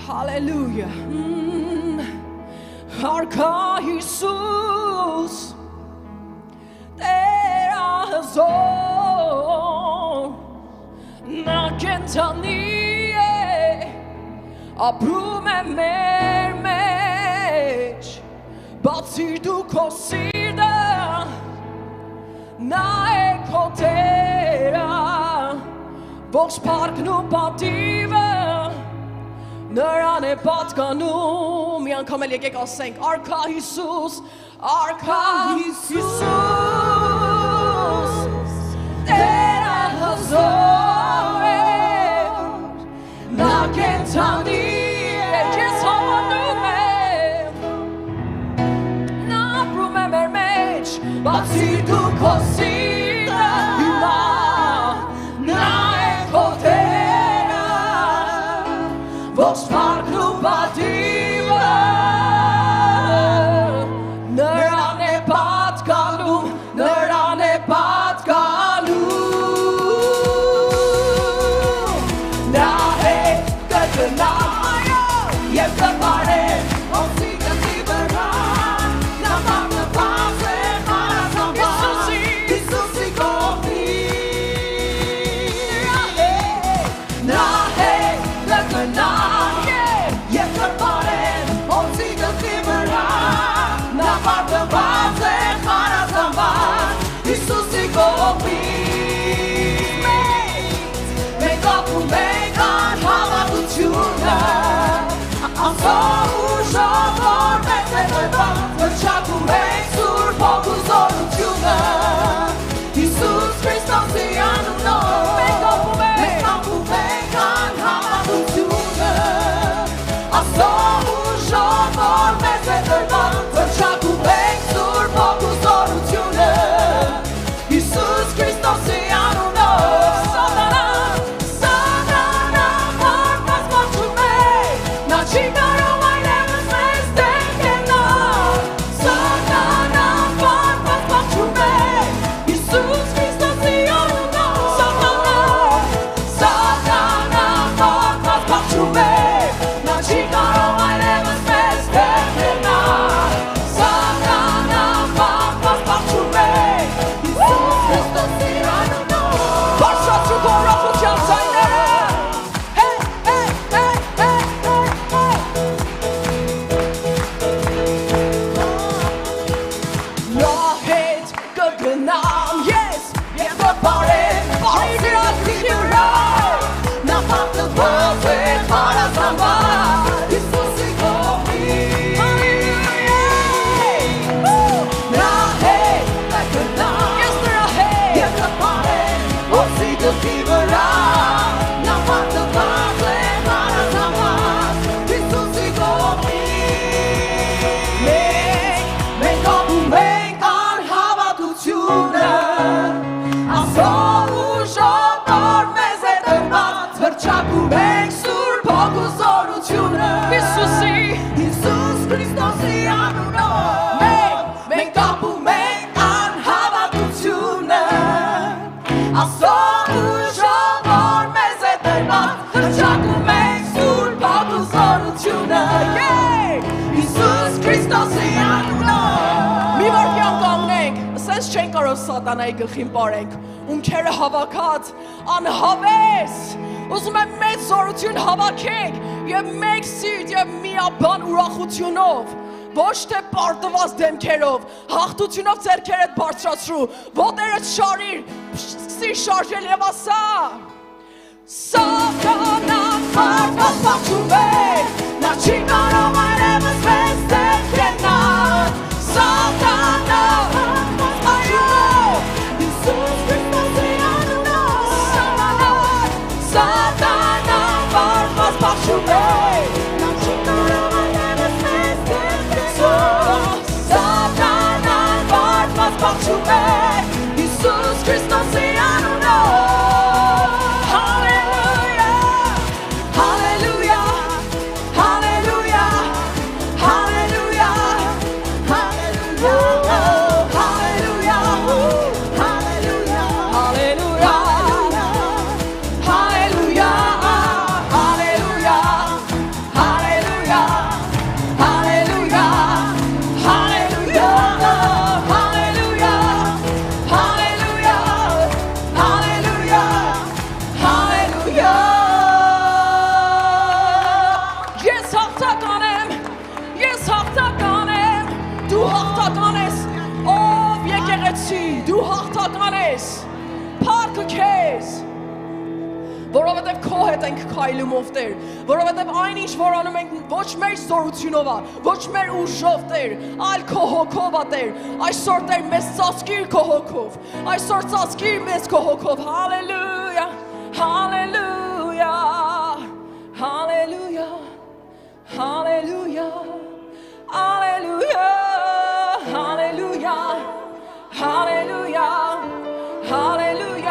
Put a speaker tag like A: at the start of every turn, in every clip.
A: Hallelujah. Arka Jesus, Tera Hazor, Nakentani, Abrume Mermech, Batsidu Kosida, Nae Kotera, Vox Park no Pativa. Nørane patkanu, mian kommer ligge og seng. Arka Jesus, Tera Hazor, Nakentani, Yes Hamanume, Na Brume Mermech, Batsidu Kosida, Nae Kotera, Vox Park no Pativa, Nørane patkanu, Nae Katanaya, Yekapare, Osika Tibera, Namaka Pase, Marasampa, Isusi Kopi. հնչակում ենք Սուրբ Հոգու զորությունը Հիսուս Քրիստոսի անունով մենք ապում ենք անհավատությունը Աստծո ուժով որ մեզ է տրված հնչակում ենք Սուրբ Հոգու զորությունը Հիսուս Քրիստոսի անունով Մի որ կանգնենք Սենց չենք կարող սատանայի գլխին պարենք Ումքերը հավաքած անհավես Ուզում եմ մեծ զորություն հավաքենք և մեկ սիրտ և միաբան ուրախությունով Ոչ թե պարտված դեմքերով հաղթությունով ձեռքերդ բարձրացրու ոտերդ շարիր սկսի շարժել և ասա Սատանան մարդված փախչում է Նա չի կարող այլևս մեզ դեմ կենալ Սատանան Հիսուս Քրիստոսի անունով Հալելույա Հալելույա Հալելույա Հալելույա Հալելույա Հալելույա Հալելույա Հալելույա Հալելույա Հալելույա Հալելույա Հալելույա Դու հաղթական ես, պարկը քեզ, որովհետև քո հետ ենք քայլում ով Տեր, որովհետև այն ինչ որ անում ենք ոչ մեր զորությունով է, ոչ մեր ուժով Տեր, այլ քո հոգով է Տեր, այսօր Տեր մեզ ծածկիր քո հոգով, այսօր ծածկիր մեզ քո հոգով, հալելույա, հալելույա, հալելույա, հալելույա, հալելույա, հալելույա Hallelujah, hallelujah, hallelujah, hallelujah, hallelujah,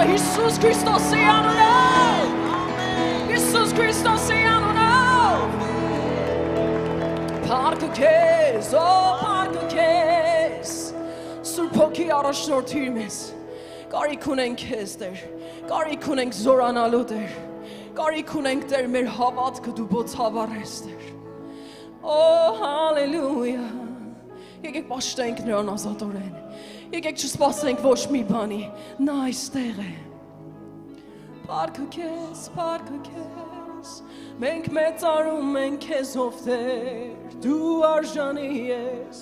A: Հիսուս Քրիստոսի անունով Հիսուս Քրիստոսի անունով Փառքը քեզ, օ փառքը քեզ Սուրբ Հոգի առաջնորդիր մեզ Կարիք ունենք քեզ Տեր Կարիք ունենք զորանալու Տեր Կարիք ունենք Տեր մեր հավատքը դու բոցավառես Տեր Օ հալելույա Եկեք պաշտենք նրան ազատորեն Եկեք չսպասենք ոչ մի բանի, նա այստեղ է Փառքը քեզ, մենք մեծարում ենք քեզ ով Տեր Դու արժանի ես,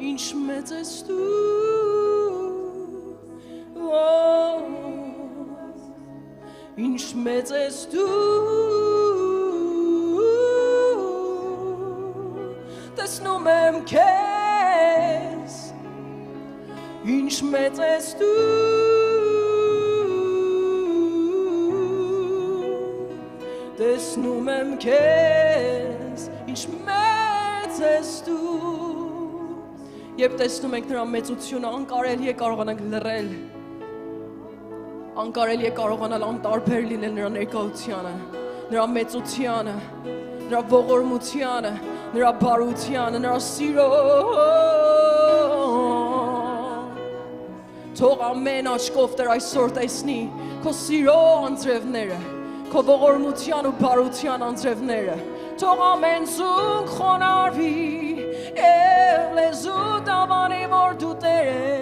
A: Ինչ մեծ ես դու Ինչ մեծ ես դու Տեսնում եմ քեզ Ինչ մեծ ես դու Տեսնում եմ քեզ Ինչ մեծ ես դու Երբ տեսնում ենք նրա մեծությունը անկարելի է կարողանանք լռել Անկարելի է կարողանալ անտարբեր լինել նրա ներկայությանը Նրա մեծությանը Նրա ողորմությանը Նրա բարությանը, նրա սիրո Թող ամեն աչքով Տեր այսօր տեսնի Քո սիրո անձրևները Քո ողորմության ու բարության անձրևները Թող ամեն զուգ խոնարհվի Եվ լեզու դավանի որ դու Տեր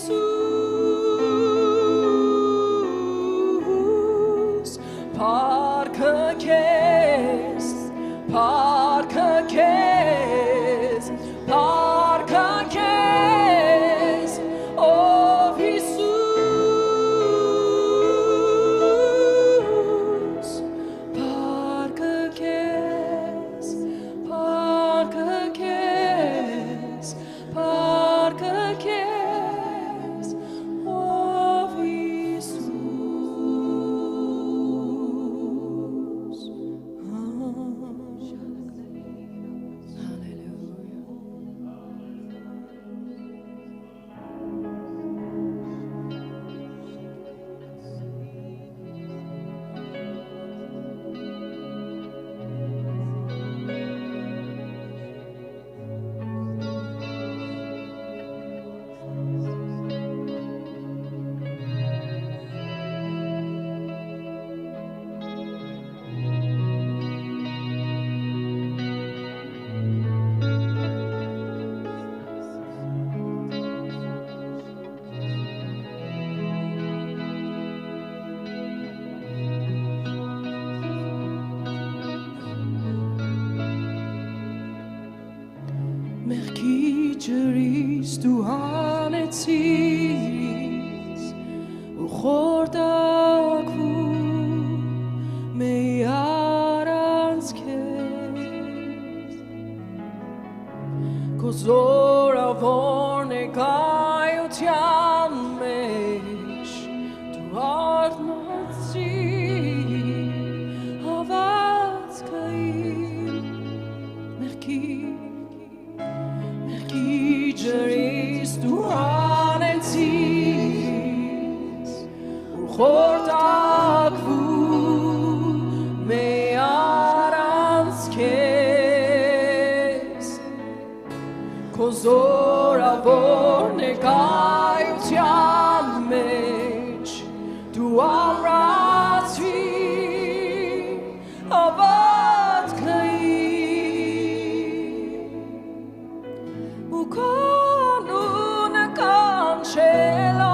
A: Isus Parcă kes Parcă kes Parcă kes Oh Isus Parcă kes Parcă kes Parcă kes Oh Isus Մեղքի ջրից դու հանեցիր ու խորտակվում մեի առանց քեզ Քո զորավոր ներկայության մեջ դու արթնացրիր հավատքային մեղքի ջրից դու հանեցիր ու խորտակվում մեի առանց քեզ Քո զորավոր ներկայության մեջ դու ամրացրիր հավատքային ու քո անունը կանչելով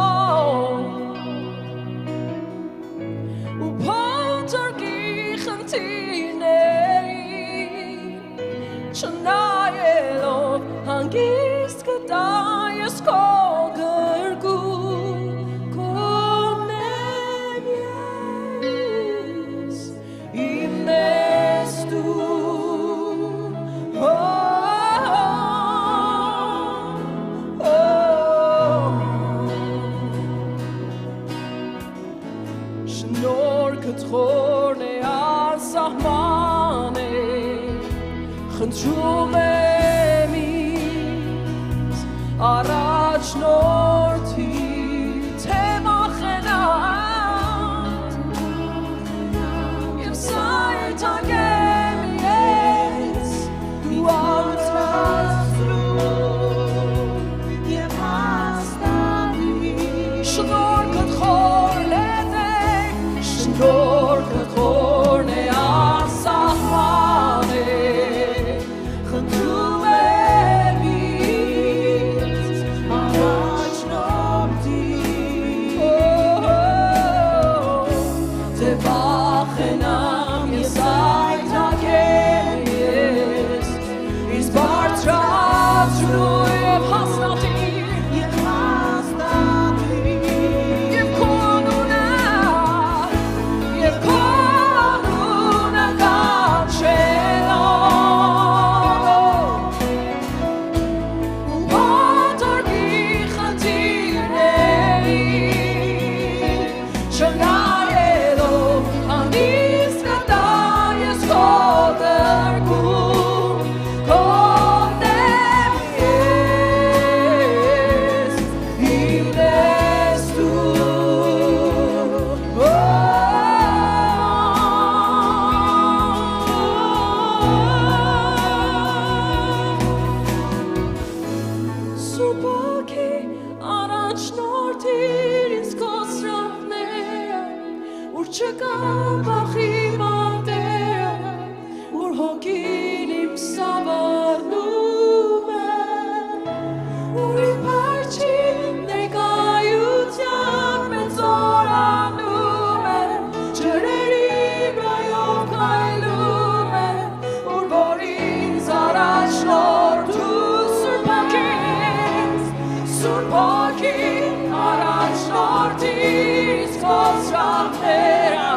A: առաջնորդից կոսրատերա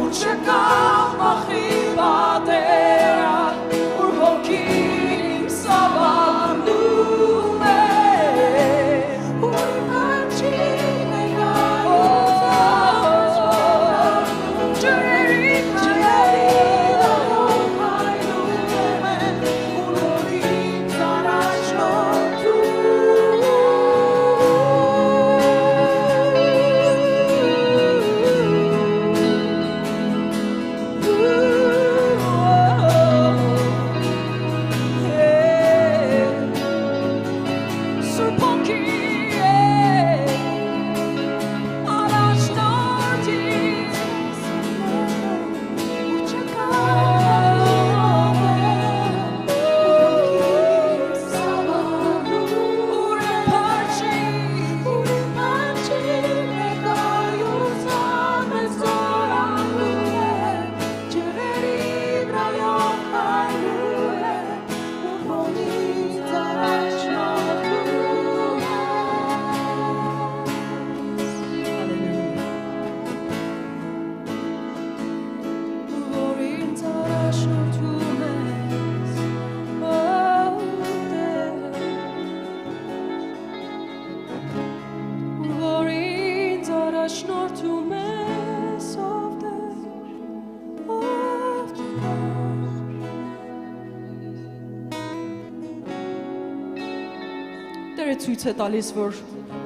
A: ու չկա մախիվատերա որ հոգին իմ սավանում է որ պանչին է Տերը ցույց է տալիս, որ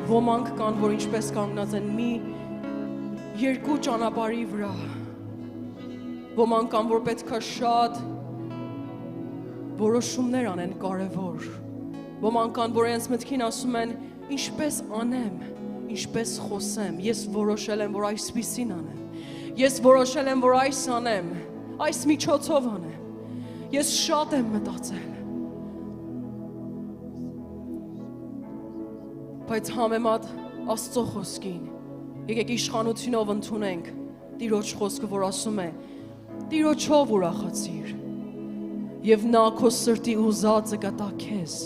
A: ոմանք կան, որ ինչպես կանգնած են մի երկու ճանապարհի վրա։ Ոմանք կան, որ պետք է շատ որոշումներ անեն կարևոր։ Ոմանք կան, որ իրենց մտքին ասում են, ինչպես անեմ, ինչպես խոսեմ։ Ես որոշել եմ, որ այսպիսին անեմ։ Ես որոշել եմ, որ այս անեմ, այս միջոցով անեմ։ Ես շատ եմ մտածել։ Բայց համեմատ Աստծո խոսքին, եկեք իշխանությունով ընդունենք Տիրոջ խոսքը, որ ասում է. Տիրոջով ուրախացիր, եւ նա քո սրտի ուզածը կտա քեզ։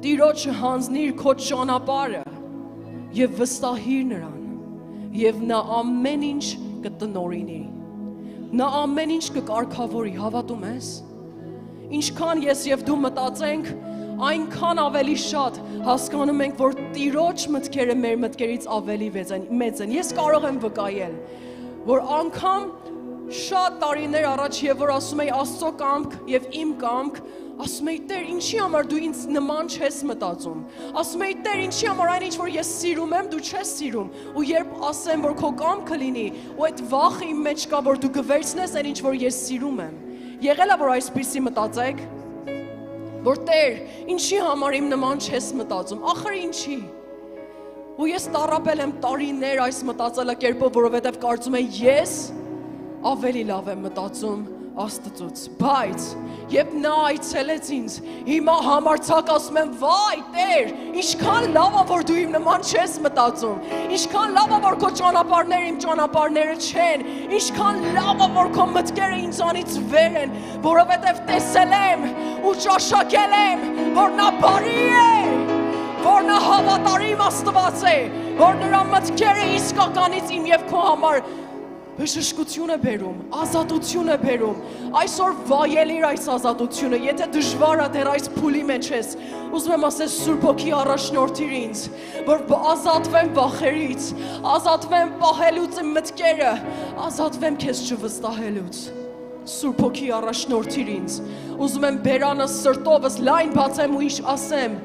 A: Տիրոջը հանձնիր քո ճանապարհը եւ վստահիր նրան, եւ նա ամեն ինչ կտնօրինի։ Նա ամեն ինչ կկարգավորի, հավատում ես։ Ինչքան ես եւ դու մտածենք, այնքան ավելի շատ հասկանում ենք, որ Տիրոջ մտքերը մեր մտքերից ավելի մեծ են։ Ես կարող եմ վկայել, որ անգամ շատ տարիներ առաջ եւ որ ասում եի Աստծո կամք եւ իմ կամք, ասում եի Տեր, ինչի համար դու ինձ նման չես մտածում։ Ասում եի Տեր, ինչի համար այն ինչ որ ես սիրում եմ, դու չես սիրում։ Ու երբ ասեմ, որ քո կամքը լինի, ու այդ վախը իմ մեջ կա, որ դու կվերցնես այն ինչ որ ես սիրում եմ։ Եղել է որ այսպիսի մտածեք, որ Տեր, ինչի համար իմ նման չես մտածում, ախր ինչի։ Ու ես տառապել եմ տարիներ այս մտածելակերպով, որովհետև կարծում եմ ես ավելի լավ եմ մտածում Աստծուց, բայց երբ նա այցելեց ինձ, հիմա համարձակ ասում եմ, վայ Տեր, ինչքան լավ է որ դու իմ նման չես մտածում, ինչքան լավ է որ քո ճանապարհները իմ ճանապարհները չեն, ինչքան լավ է որ քո մտքերը ինձանից վեր են, որովհետև տեսել եմ ու ճաշակել եմ, որ նա բարի է, որ նա հավատարիմ Աստված է, որ նրա մտքերը իսկականից իմ եւ քո համար բժշկություն է բերում, ազատություն է բերում, այսօր վայելիր այս ազատությունը, եթե դժվար է դեռ այս փուլի մեջ ես, ուզում եմ ասել Սուրբ Հոգի առաջնորդիր ինձ, որ ազատվեմ վախերից, ազատվեմ պահելուց իմ մտքերը, ազատվեմ քեզ չվստահելուց, Սուրբ Հոգի առաջնորդիր ինձ, ուզում եմ բերանս սրտովս լայն բացեմ ու ինչ ասեմ,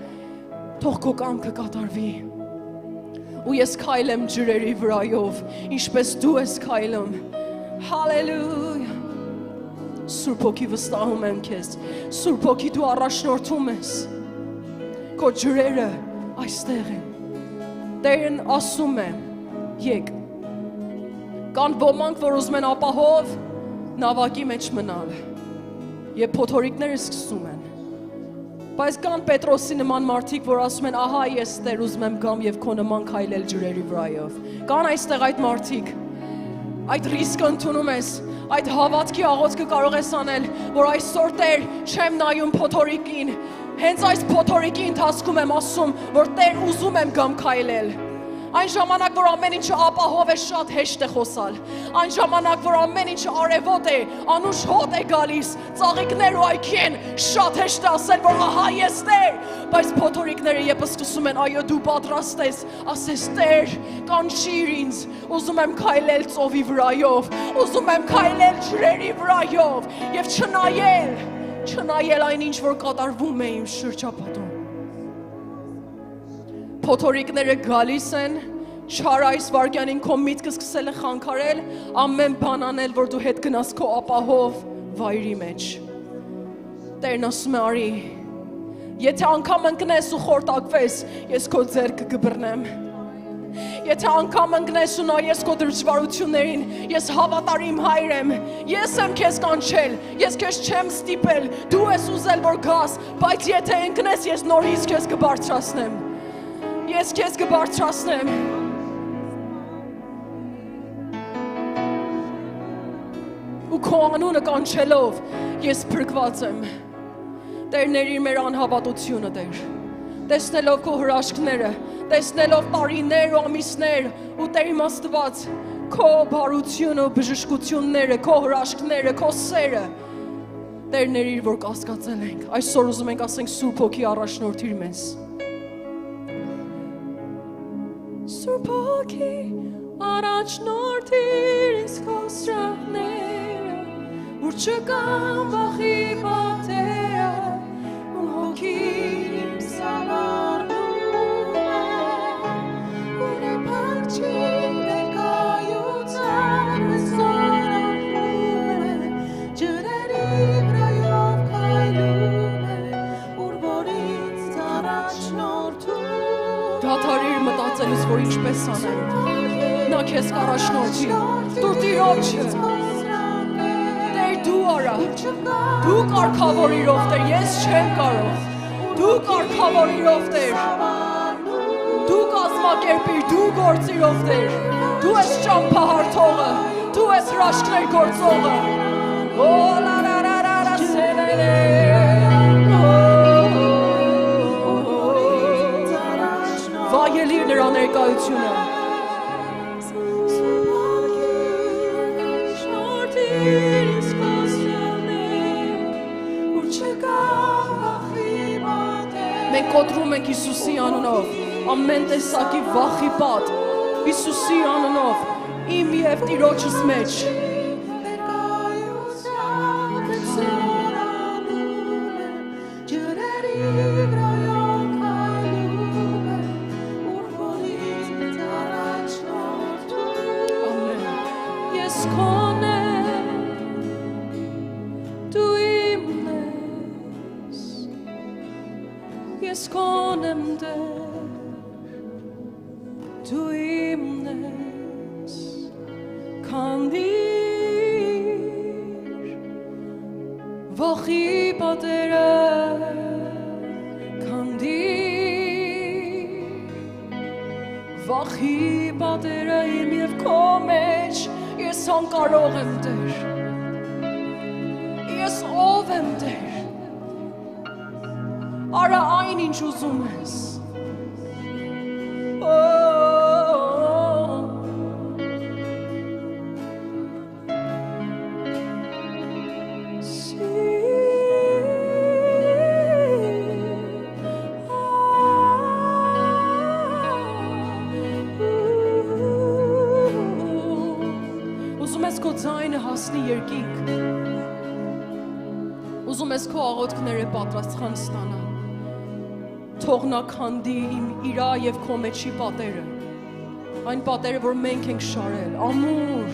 A: թող քո կամքը կատարվի։ Ու ես քայլեմ ջրերի վրայով, ինչպես դու ես քայլում։ Հալելույա։ Սուրբ Հոգի վստահում եմ քեզ։ Սուրբ Հոգի դու առաջնորդում ես։ Քո ջրերը այստեղ են։ Տերն ասում է, եկ։ Կան ոմանք, որ ուզում են ապահով նավակի մեջ մնալ։ Եվ փոթորիկները սկսում են։ Բայց կան Պետրոսի նման մարդիկ, որ ասում են, ահա ես Տեր ուզում եմ գամ եւ քո նման քայլել ջրերի վրայով։ Կան այստեղ այդ մարդիկ, այդ ռիսկը ընդունում ես, այդ հավատքի աղոթքը կարող ես անել, որ այսօր Տեր չեմ նայում փոթորիկին, հենց այս փոթորիկի ընթացքում եմ ասում, որ Տեր ուզում եմ գամ քայլել։ Այն ժամանակ, որ ամեն ինչը ապահով է, շատ հեշտ է խոսալ։ Այն ժամանակ, որ ամեն ինչը արևոտ է, անուշ հոտ է գալիս, ծաղիկներ ու այքի են, շատ հեշտ է ասել, որ ահա ես Տեր, բայց փոթորիկները երբ սկսում են, այո դու պատրաստ ես, ասես Տեր, կանչիր ինձ, ուզում եմ քայլել ծովի վրայով, ուզում եմ քայլել ջրերի վրայով եւ չնայել այն ինչ որ կատարվում է իմ շրջապատում։ Փոթորիկները գալիս են, չար այս վարքյանին քո միտքը սկսել է խանգարել, ամեն բան անել, որ դու հետ գնաս քո ապահով վայրի մեջ։ Տերն ասում է արի, եթե անգամ ընկնես ու խորտակվես, ես քո ձեռքը կբռնեմ։ Եթե անգամ ընկնես ու նայես քո դժվարություններին, ես հավատարիմ հայր եմ, ես եմ քեզ կանչել, ես քեզ չեմ ստիպել, դու ես ուզել որ գաս, բայց եթե ընկնես, ես նորից քեզ կբարձրացնեմ։ Ես քեզ կբարձրացնեմ։ Ու քո անունը կանչելով, ես փրկված եմ։ Տեր ների մեր անհավատությունը, Տեր։ Տեսնելով քո հրաշքները, տեսնելով տարիներ ու ամիսներ, ու Տեր իմ Աստված, քո բարությունը, բժշկությունները, քո հրաշքները, քո սերը, Տեր ների որ կասկածել ենք, այսօր ուզում ենք ասենք Սուրբ Հոգի առաջնորդիր մեզ։ Սուրբ Հոգի առաջնորդիր ինձ քո սրահները, ուր չկան վախի պատերը, ու հոգին իմ սավառնում է, ուր է փախչի ներկայության մեզ զորանում է, ջրերի վրայով քայլում է, ուր որ ինձ առաջնորդում է։ Դադարիր մտածելուց, որ ինչպես անեմ, նա քեզ կառաջնորդի, դու Տիրոջը, Տեր դու արա, դու կարգավորիր ով Տեր, ես չեմ կարող, դու կարգավորիր ով Տեր, դու կազմակերպիր, դու գործիր ով Տեր, դու ես ճամփահարթողը, դու ես հրաշքներ գործողը, վայելիր նրա ներկայությունը։ Մենք կոտրում ենք Հիսուսի անունով, ամեն տեսակի վախի պատ, Հիսուսի անունով, իմ և Տիրոջս մեջ։ Ես քոն եմ Տեր, դու իմն ես, քանդիր վախի պատերը, քանդիր վախի պատերը իմ և քո մեջ, ես անկարող եմ Տեր, ես ով եմ Տեր, արա այն ինչ ուզում ես, ուզում ես քո ձայնը հասնի երկինք, ուզում ես քո աղոթքները պատրաստխան ստանալ, թող նա քանդի իմ իրա և քո մեջի պատերը, այն պատերը, որ մենք ենք շարել, ամուր,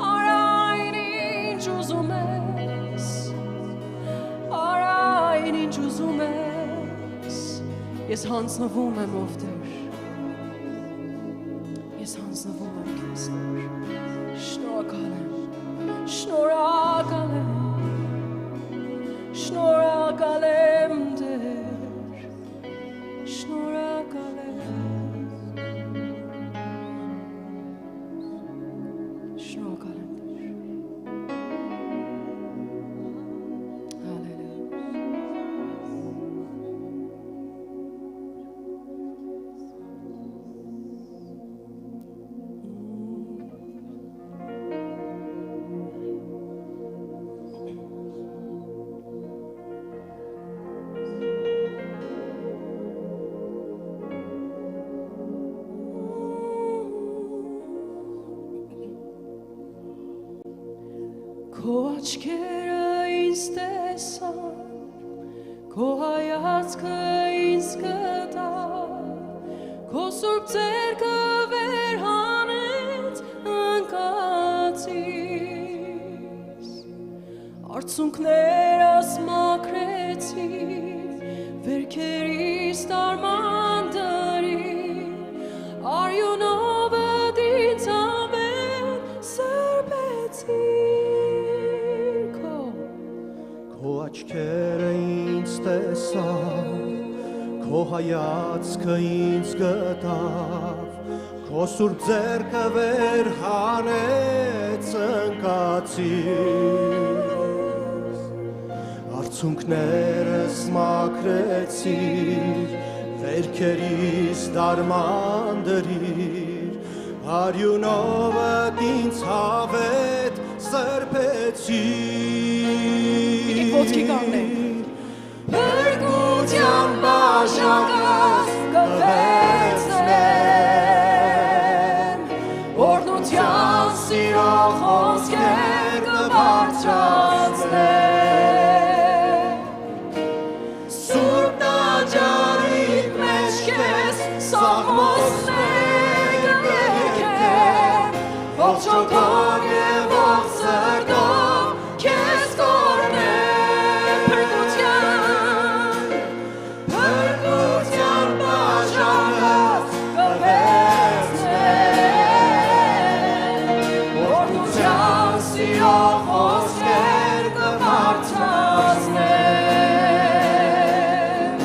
A: արա այն ինչ ուզում ես, արա այն ինչ ուզում ես, ես հանձնվում եմ ով Տեր, ես հանձնվում եմ քեզ Տեր, շնորհակալ եմ, շնորհակալ եմ, շնորհակալ եմ Տեր, շնորհակալ եմ, շնորհակալ եմ Տեր, հալելույա։ աչքերը ինձ տեսան, քո հայացքը ինձ գտավ, քո սուրբ ձեռքը վեր հանեց ընկածիս, արցունքներս մաքրեցի, վերքերիս տարմանդրի, արյունովը ինձ ամեն սրբեցիր
B: Քո աչքերը ինձ տեսան, քո հայացքը ինձ գտավ, քո սուրբ ձեռքը վեր հանեց ընկածիս, արցունքներս մաքրեցիր, վերքերիս դարմանդրիր, արյունովդ ինձ հավետ սրբեցիր
A: ոտքի կանգնենք Փրկության բաժակս կվերցնեմ Օրհնության սիրո խոսքեր կբարձրացնեմ Սուրբ տաճարիդ մեջ քեզ սաղմոսներ կերքեմ Ողջ հոգով և ողջ սրտով քեզ կօրհնեմ Փրկության բաժակս կվերցնեմ Օրհնության սիրո խոսքեր կբարձրացնեմ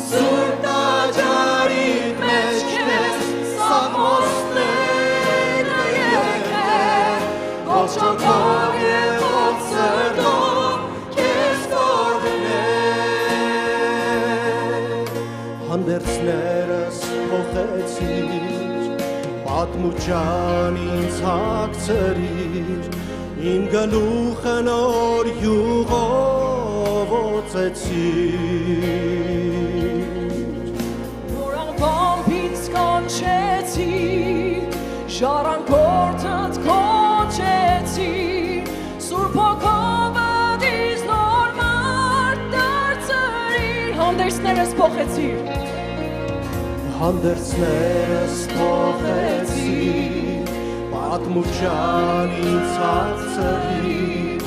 A: Սուրբ տաճարիդ մեջ քեզ սաղմոսներ կերքեմ Ողջ հոգով և ողջ սրտով քեզ կօրհնեմ
B: Հանդերձներս փոխեցիր, պատմուճան ինձ հագցրիր, իմ գլուխը նոր յուղով օծեցիր
A: Նոր անգամ ինձ կանչեցիր, ժառանգորդդ քոչեցիր, Սուրբ հոգովդ ինձ նոր մարդ դարձրիր, հանդերձներս փոխեցիր
B: Հանդերձներս փոխեցիր, պատմուճան ինձ հագցրիր,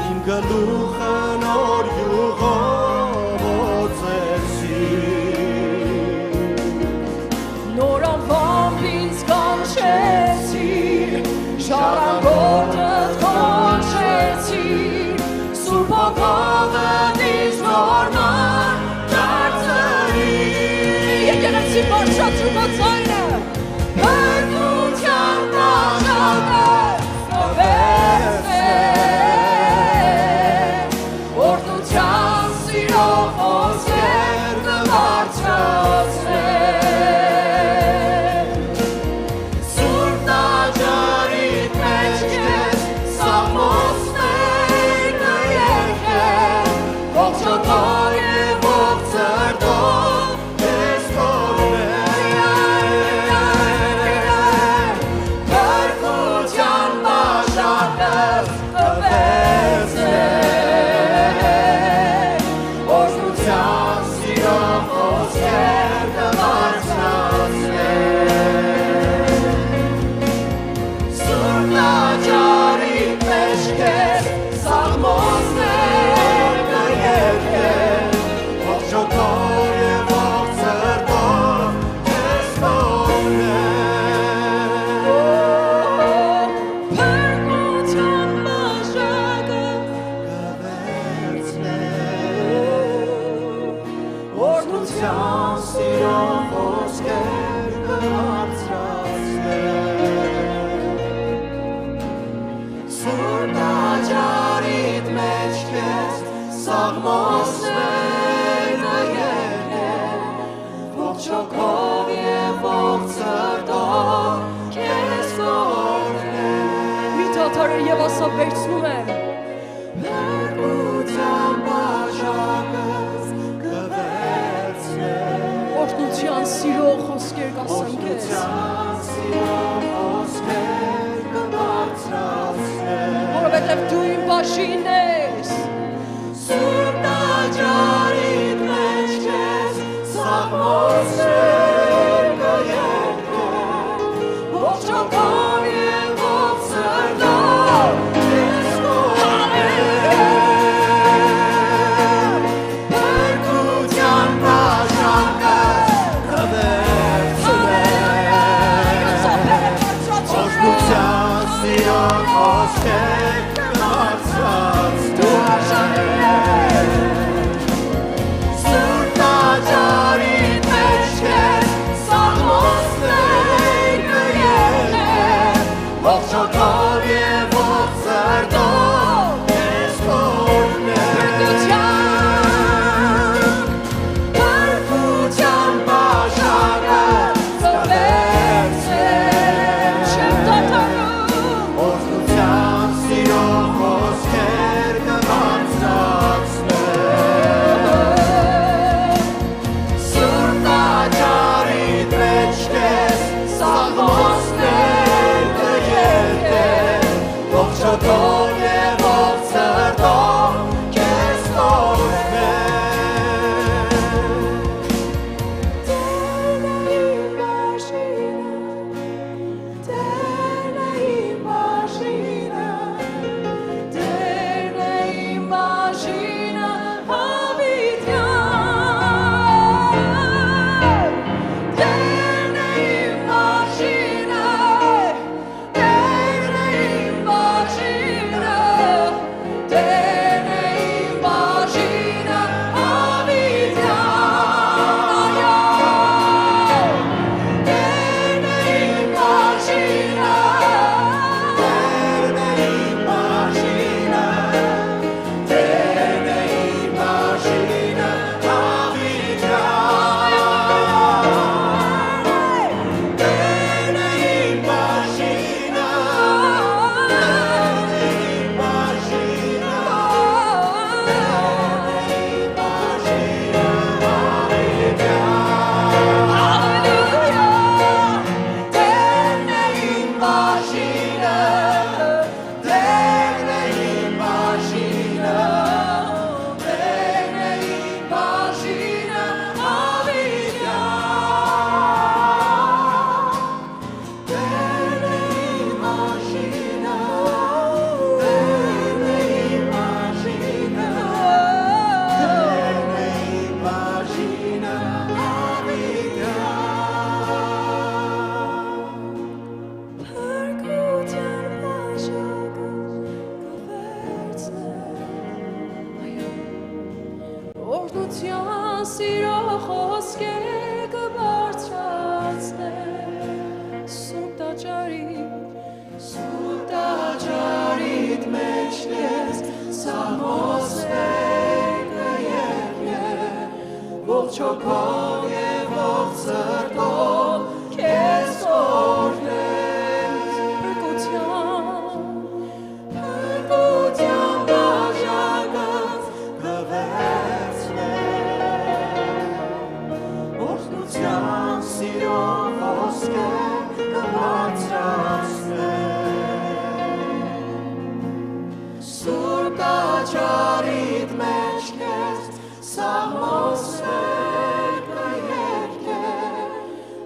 B: իմ գլուխը նոր յուղով օծեցիր
A: Նոր անվամբ ինձ կանչեցիր, ժառանգորդդ քոչեցիր, Սուրբ հոգովդ ինձ նոր մարդ դարձրիր Եկեղեցի բարձրացրու քո ձայնը Փրկության բաժակս կվերցնեմ Օրհնության սիրո խոսքեր կբարձրացնեմ Սուրբ տաճարիդ մեջ քեզ սաղմոսներ կերքեմ Ողջ հոգով և ողջ սրտով քեզ կօրհնեմ Փրկության բաժակս կվերցնեմ Օրհնության սիրո խոսքեր կբարձրացնեմ Սուրբ տաճարիդ մեջ քեզ սաղմոսներ կերքեմ Ողջ հոգով և ողջ սրտով քեզ կօրհնեմ Փրկության բաժակը
B: կվերցնեմ
A: Օրհնության
B: սիրո խոսքեր կբարձրացնեմ
A: Սուրբ տաճարիդ մեջ քեզ սաղմոսներ կերքեմ Ողջ հոգով և ողջ սրտով քեզ կօրհնեմ Մի թաթարը և ասա վերցնում եմ Փրկության բաժակս
B: կվերցնեմ
A: Օրհնության սիրո խոսքեր կասեմ քեզ
B: Սիրո խոսքեր կբարձրացնեմ
A: Որովհետև որովհետև դու իմ բաժինն ես
B: Սուրբ տաճարիդ մեջ քեզ սաղմոսներ կերկեմ Ողջ հոգով և ողջ սրտով քեզ կօրհնեմ Փրկության բաժակը կվերցնեմ Օրհնության սիրո խոսքեր կբարձրացնեմ Սուրբ տաճարիդ մեջ քեզ սաղմոսներ կերկեմ Ողջ հոգով և ողջ սրտով քեզ կօրհնեմ Փրկության բաժակը կվերցնեմ
A: Չեմ դադարում
B: Օրհնության սիրո խոսքեր կբարձրացնեմ Սուրբ տաճարիդ մեջ քեզ սաղմոսներ կերկեմ Ողջ հոգով և ողջ սրտով քեզ
A: Օրհնության սիրո խոսքեր կբարձրացնեմ Սուրբ տաճարիդ մեջ քեզ սաղմոսներ կերկեմ Ողջ հոգով և ողջ սրտով քեզ կօրհնեմ Փրկության բաժակը կվերցնեմ Օրհնության սիրո խոսքեր կբարձրացնեմ Սուրբ տաճարիդ մեջ քեզ սաղմոսներ կերկեմ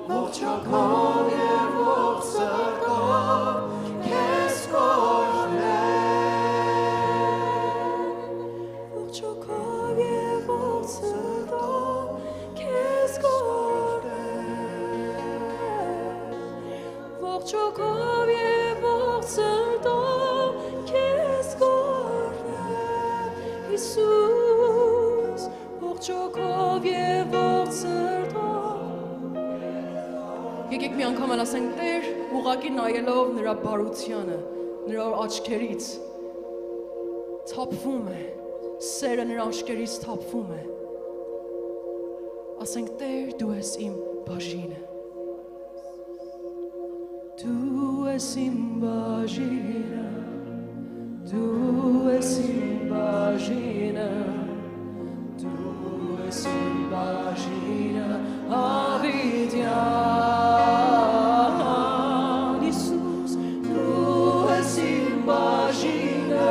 A: Ողջ հոգով և ողջ սրտով քեզ կօրհնեմ Ողջ հոգով և ողջ սրտով քեզ կօրհնեմ Ողջ հոգով և ողջ սրտով քեզ կօրհնեմ Հիսուս ողջ հոգով և ողջ սրտով Եկեք մի անգամ ասենք Տեր ուղղակի նայելով նրա բարությանը նրա աչքերից թափվում է սերը նրա աչքերից թափվում է ասենք Տեր դու ես իմ բաժինը Դու ես իմ բաժինը Դու ես իմ բաժինը Դու ես իմ բաժինը հավիտյան Հիսուս Դու ես իմ բաժինը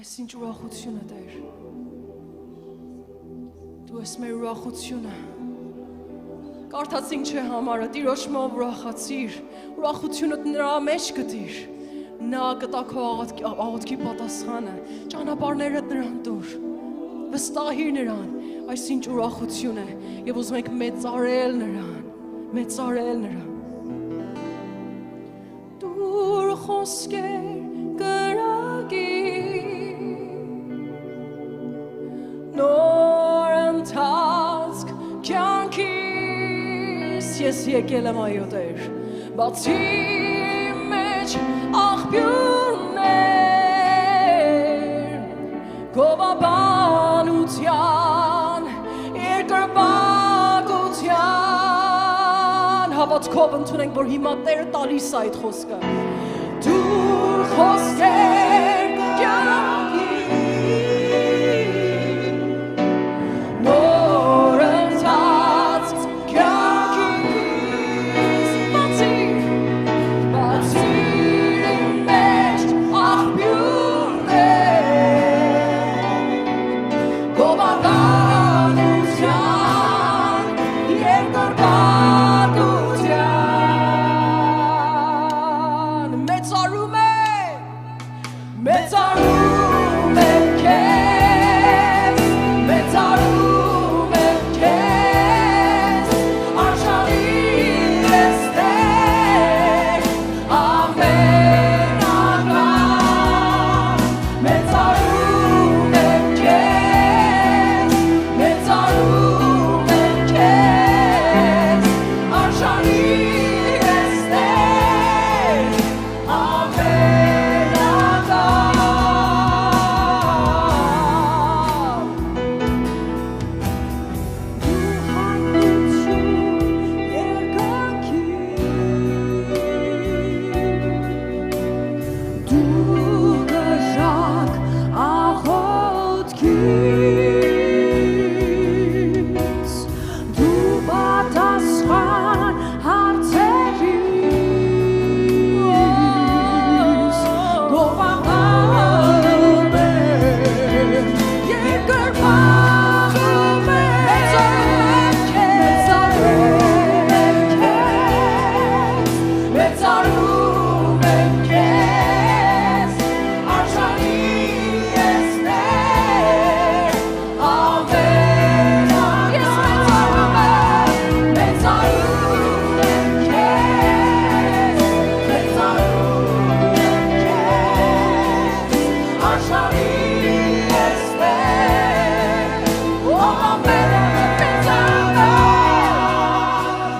A: Այսինչ ուրախություն է Տեր։ Դու ես մեր ուրախությունը։ Կարդացինք չէ համարը, Տիրոջմով ուրախացիր, ուրախությունդ նրա մեջ գտիր։ Նա կտա քո աղոթքի պատասխանը, ճանապարհներդ նրան տուր։ Վստահիր նրան, այսինչ ուրախություն է, եւ ուզում ենք մեծարել նրան։ Դուր խոսքեր կրակի, նոր ընթացք կյանքիս, ես եկել եմ այո Տեր, բացի մեջ աղբյուրներ, գովաբանության, երկրպագության, հավատքով ընդունենք, որ հիմա Տերը տալիս է այդ խոսքը, դուր խոսքեր կյանքի, նոր ընթացք կյանքիս, բացի մեջ աղբյուրներ, գովաբանության, երկրպագության,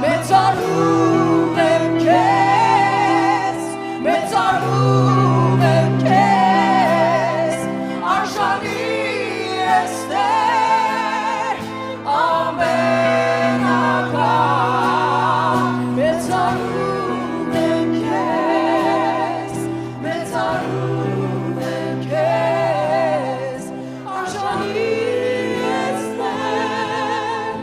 A: մեծարում եմ քեզ, մեծարում եմ քեզ, արժանի ես Տեր, ամենական, մեծարում եմ քեզ, արժանի ես Տեր,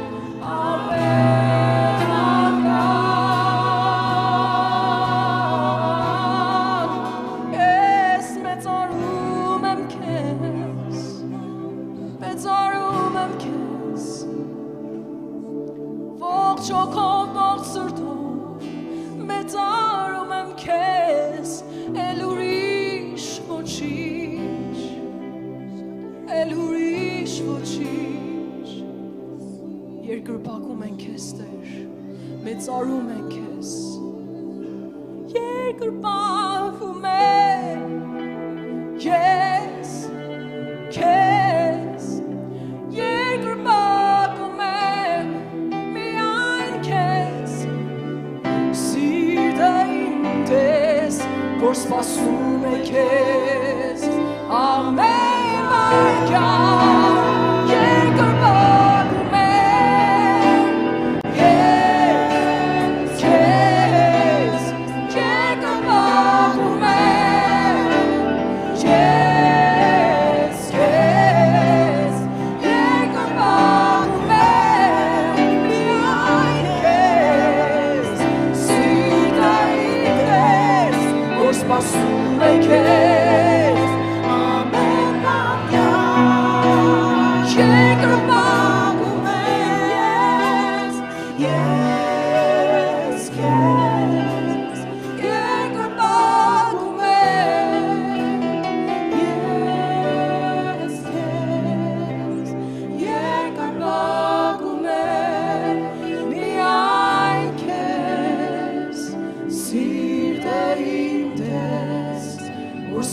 A: Երկրպագում ենք քեզ Տեր, մեծարում ենք քեզ, երկրպագում ենք ես քեզ, երկրպագում ենք միայն քեզ, սիրտը իմ տես, որ սպասում է քեզ, ամեն վայրկյան, երկրպագում ենք ես քեզ, երկրպագում ենք ես քեզ, երկրպագում ենք միայն քեզ, սիրտը իմ տես, որ սպասում է քեզ, ամեն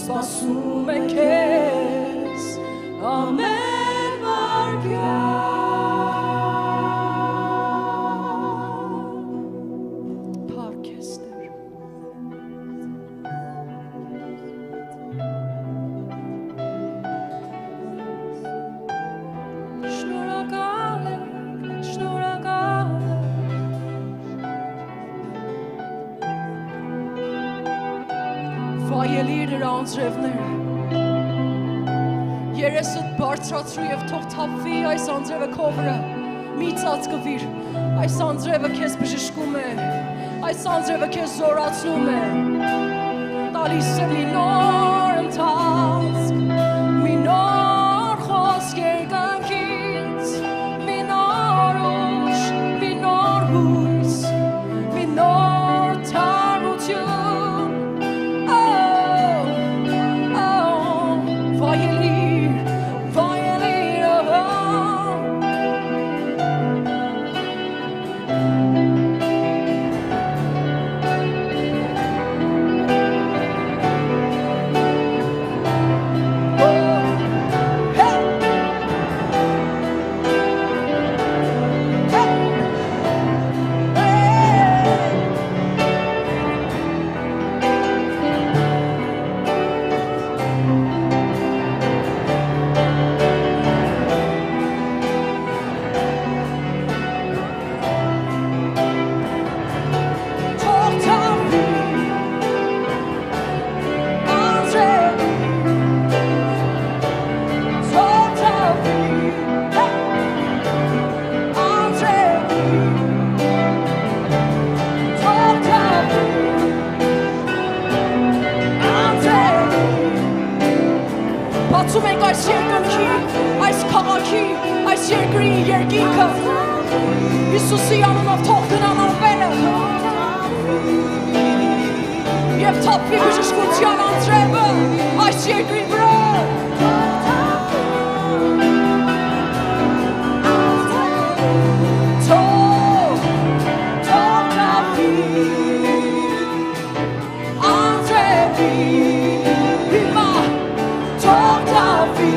A: սպասում ենք քեզ ամեն վայրկյան Փառք քեզ Տեր Շնորհակալ եմ Վայելի նրա անձրևները Երեսդ բարձրացրու և թող թափվի այս անձրևը քո վրա Մի ծածկվիր Այս անձրևը քեզ բժշկում է Այս անձրևը քեզ զորացնում է Տալիս է մի նոր ընթացք Մի նոր խոսք երկնքից Մի նոր ուժ Մի նոր հույս Մի նոր թարմություն Բացում ենք այս երկնքի, այս քաղաքի, այս երկրի երկինքը Հիսուսի անունով թող գնան անվերը Եվ թափվի բժշկության անձրևը այս երկրի վրա Թող թափվի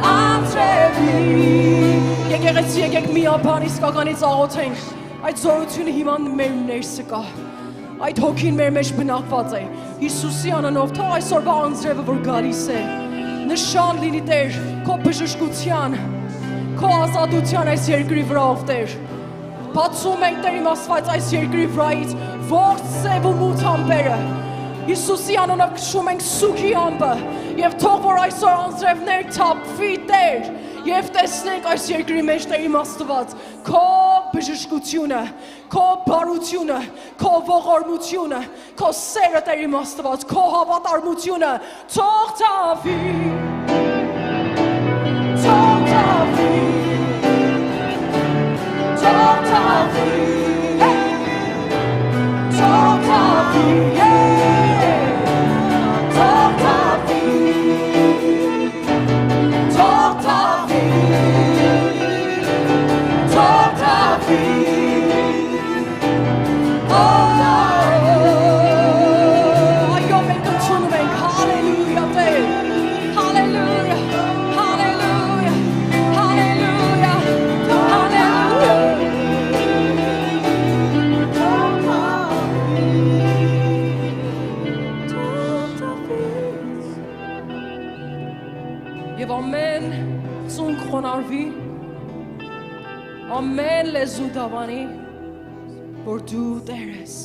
A: անձրևի Եկեղեցի եկեք միաբան իսկականից աղոթենք Այդ զորությունը հիմա մեր ներսը կա Այդ հոգին մեր մեջ բնակված է Հիսուսի անունով թող այսօրվա անձրևը որ գալիս է Նշան լինի Տեր քո բժշկության Քո ազատության այս երկրի վրա ով Տեր Բացում ենք Տեր իմ Աստված այս երկրի վրայից ողջ սև ու մութ ամպերը Հիսուսի անունով քշում ենք սուգի ամբը Եվ թող որ այսօր անձրևներ թափվի Տեր Եվ տեսնենք այս երկրի մեջ Տեր իմ Աստված Քո բժշկությունը, քո բարությունը, քո ողորմությունը Քո սերը Տեր իմ Աստված, քո հավատարմությունը Թող թափվի Թող թափվի Թող թափվի Թող թափվի Եվ ամեն ծունկ խոնարհվի, ամեն լեզու դավանի, որ դու Տեր ես։